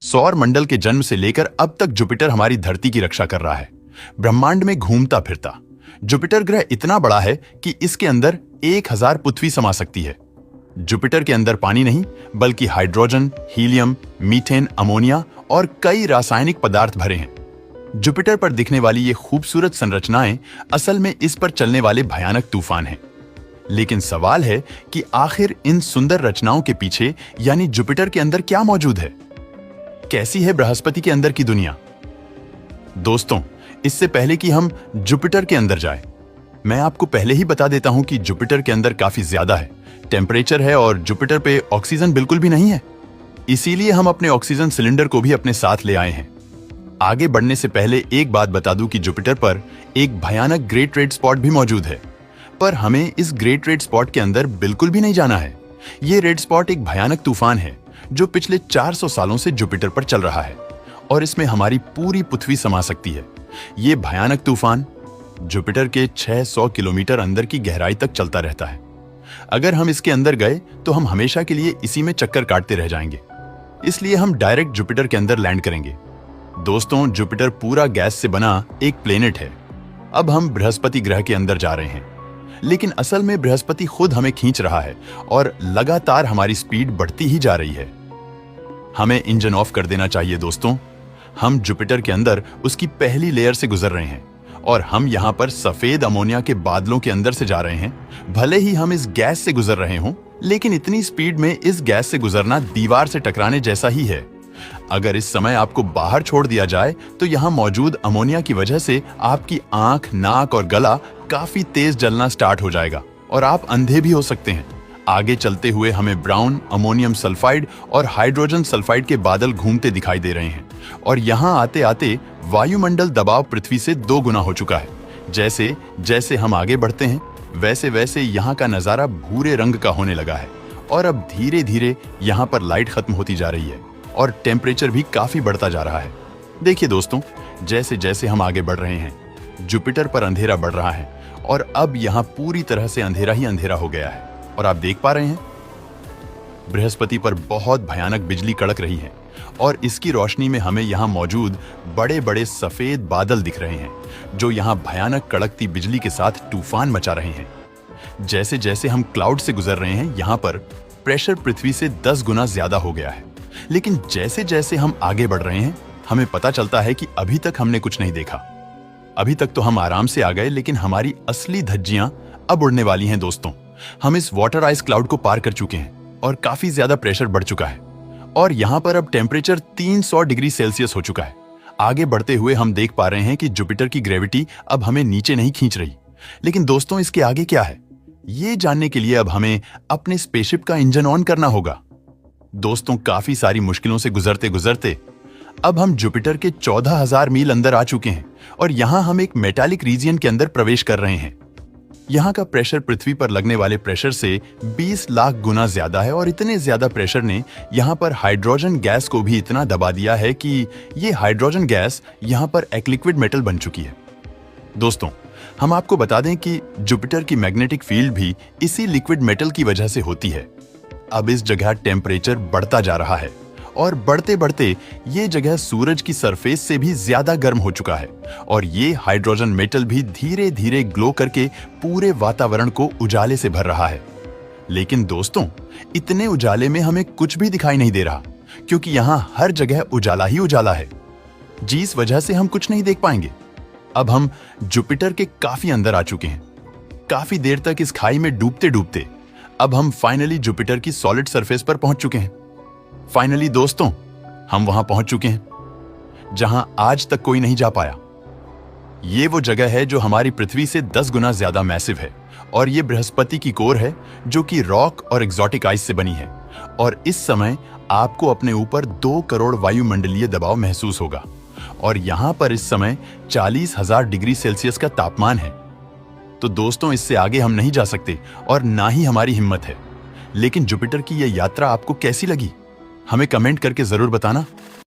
सौर मंडल के जन्म से लेकर अब तक जुपिटर हमारी धरती की रक्षा कर रहा है, ब्रह्मांड में घूमता फिरता। जुपिटर ग्रह इतना बड़ा है कि इसके अंदर 1000 पृथ्वी समा सकती है। जुपिटर के अंदर पानी नहीं बल्कि हाइड्रोजन, हीलियम, मीथेन, अमोनिया और कई रासायनिक पदार्थ भरे हैं। जुपिटर पर दिखने वाली ये खूबसूरत संरचनाएं असल में इस पर चलने वाले भयानक तूफान हैं। लेकिन सवाल है कि आखिर इन सुंदर रचनाओं के पीछे यानी जुपिटर के अंदर क्या मौजूद है? कैसी है बृहस्पति के अंदर की दुनिया? दोस्तों, इससे पहले कि हम जुपिटर के अंदर जाएं, मैं आपको पहले ही बता देता हूं कि जुपिटर के अंदर काफी ज्यादा है, टेम्परेचर है और जुपिटर पे ऑक्सीजन बिल्कुल भी नहीं है। इसीलिए हम अपने ऑक्सीजन सिलेंडर को भी अपने साथ ले आए हैं। आगे बढ़ने से पहले एक बात बता दूं कि जुपिटर पर एक भयानक ग्रेट रेड स्पॉट भी मौजूद है, पर हमें इस ग्रेट रेड स्पॉट के अंदर बिल्कुल भी नहीं जाना है। ये रेड स्पॉट एक भयानक तूफान है जो पिछले 400 सालों से जुपिटर पर चल रहा है और इसमें हमारी पूरी पृथ्वी समा सकती है। ये भयानक तूफान जुपिटर के 600 किलोमीटर अंदर की गहराई तक चलता रहता है। अगर हम इसके अंदर गए तो हम हमेशा के लिए इसी में चक्कर काटते रह जाएंगे। इसलिए हम डायरेक्ट जुपिटर के अंदर लैंड करेंगे। दोस्तों, जुपिटर पूरा गैस से बना एक प्लेनेट है। अब हम बृहस्पति ग्रह के अंदर जा रहे हैं, लेकिन असल में बृहस्पति खुद हमें खींच रहा है और लगातार हमारी स्पीड बढ़ती ही जा रही है। हमें इंजन ऑफ कर देना चाहिए दोस्तों। हम जुपिटर के अंदर उसकी पहली लेयर से गुजर रहे हैं और हम यहाँ पर सफेद अमोनिया के बादलों के अंदर से जा रहे हैं। भले ही हम इस गैस से गुजर रहे हों, लेकिन इतनी स्पीड में इस गैस से गुजरना दीवार से टकराने जैसा ही है। अगर इस समय आपको बाहर छोड़ दिया जाए तो यहाँ मौजूद अमोनिया की वजह से आपकी आंख, नाक और गला काफी तेज जलना स्टार्ट हो जाएगा और आप अंधे भी हो सकते हैं। आगे चलते हुए हमें ब्राउन, अमोनियम सल्फाइड और हाइड्रोजन सल्फाइड के बादल घूमते दिखाई दे रहे हैं और यहाँ आते आते वायुमंडल दबाव पृथ्वी से 2 गुना हो चुका है। जैसे जैसे हम आगे बढ़ते हैं वैसे वैसे यहाँ का नजारा भूरे रंग का होने लगा है और अब धीरे धीरे यहाँ पर लाइट खत्म होती जा रही है और टेम्परेचर भी काफी बढ़ता जा रहा है। देखिए दोस्तों, जैसे जैसे हम आगे बढ़ रहे हैं जुपिटर पर अंधेरा बढ़ रहा है और अब यहाँ पूरी तरह से अंधेरा ही अंधेरा हो गया है और आप देख पा रहे हैं बृहस्पति पर बहुत भयानक बिजली कड़क रही है और इसकी रोशनी में हमें यहाँ मौजूद बड़े बड़े सफेद बादल दिख रहे हैं जो यहाँ भयानक कड़कती बिजली के साथ तूफान मचा रहे हैं। जैसे जैसे हम क्लाउड से गुजर रहे हैं यहाँ पर प्रेशर पृथ्वी से 10 गुना ज्यादा हो गया है। लेकिन जैसे जैसे हम आगे बढ़ रहे हैं हमें पता चलता है कि अभी तक हमने कुछ नहीं देखा। अभी तक तो हम आराम से आ गए, लेकिन हमारी असली धज्जियां अब उड़ने वाली हैं दोस्तों। हम इस वाटर आइस क्लाउड को पार कर चुके हैं और काफी ज्यादा प्रेशर बढ़ चुका है और यहाँ पर अब टेम्परेचर 300 डिग्री सेल्सियस हो चुका है। आगे बढ़ते हुए हम देख पा रहे हैं कि जुपिटर की ग्रेविटी अब हमें नीचे नहीं खींच रही। लेकिन दोस्तों, इसके आगे क्या है ये जानने के लिए अब हमें अपने स्पेसशिप का इंजन ऑन करना होगा। दोस्तों, काफी सारी मुश्किलों से गुजरते गुजरते अब हम जुपिटर के 14,000 मील अंदर आ चुके हैं और यहाँ हम एक मेटालिक रीजियन के अंदर प्रवेश कर रहे हैं। यहाँ का प्रेशर पृथ्वी पर लगने वाले प्रेशर से 20 लाख गुना ज्यादा है और इतने ज्यादा प्रेशर ने यहाँ पर हाइड्रोजन गैस को भी इतना दबा दिया है कि ये हाइड्रोजन गैस यहाँ पर एक लिक्विड मेटल बन चुकी है। दोस्तों, हम आपको बता दें कि जुपिटर की मैग्नेटिक फील्ड भी इसी लिक्विड मेटल की वजह से होती है। अब इस जगह टेम्परेचर बढ़ता जा रहा है और बढ़ते बढ़ते ये जगह सूरज की सरफेस से भी ज्यादा गर्म हो चुका है और ये हाइड्रोजन मेटल भी धीरे धीरे ग्लो करके पूरे वातावरण को उजाले से भर रहा है। लेकिन दोस्तों, इतने उजाले में हमें कुछ भी दिखाई नहीं दे रहा क्योंकि यहाँ हर जगह उजाला ही उजाला है, जिस वजह से हम कुछ नहीं देख पाएंगे। अब हम जुपिटर के काफी अंदर आ चुके हैं, काफी देर तक इस खाई में डूबते डूबते अब हम फाइनली जुपिटर की सॉलिड सरफेस पर पहुंच चुके हैं। फाइनली दोस्तों, हम वहां पहुंच चुके हैं जहां आज तक कोई नहीं जा पाया। ये वो जगह है जो हमारी पृथ्वी से 10 गुना ज्यादा मैसिव है और ये बृहस्पति की कोर है जो कि रॉक और एक्सोटिक आइस से बनी है और इस समय आपको अपने ऊपर 2 करोड़ वायुमंडलीय दबाव महसूस होगा और यहाँ पर इस समय 40,000 डिग्री सेल्सियस का तापमान है। तो दोस्तों, इससे आगे हम नहीं जा सकते और ना ही हमारी हिम्मत है। लेकिन जुपिटर की यह यात्रा आपको कैसी लगी हमें कमेंट करके जरूर बताना।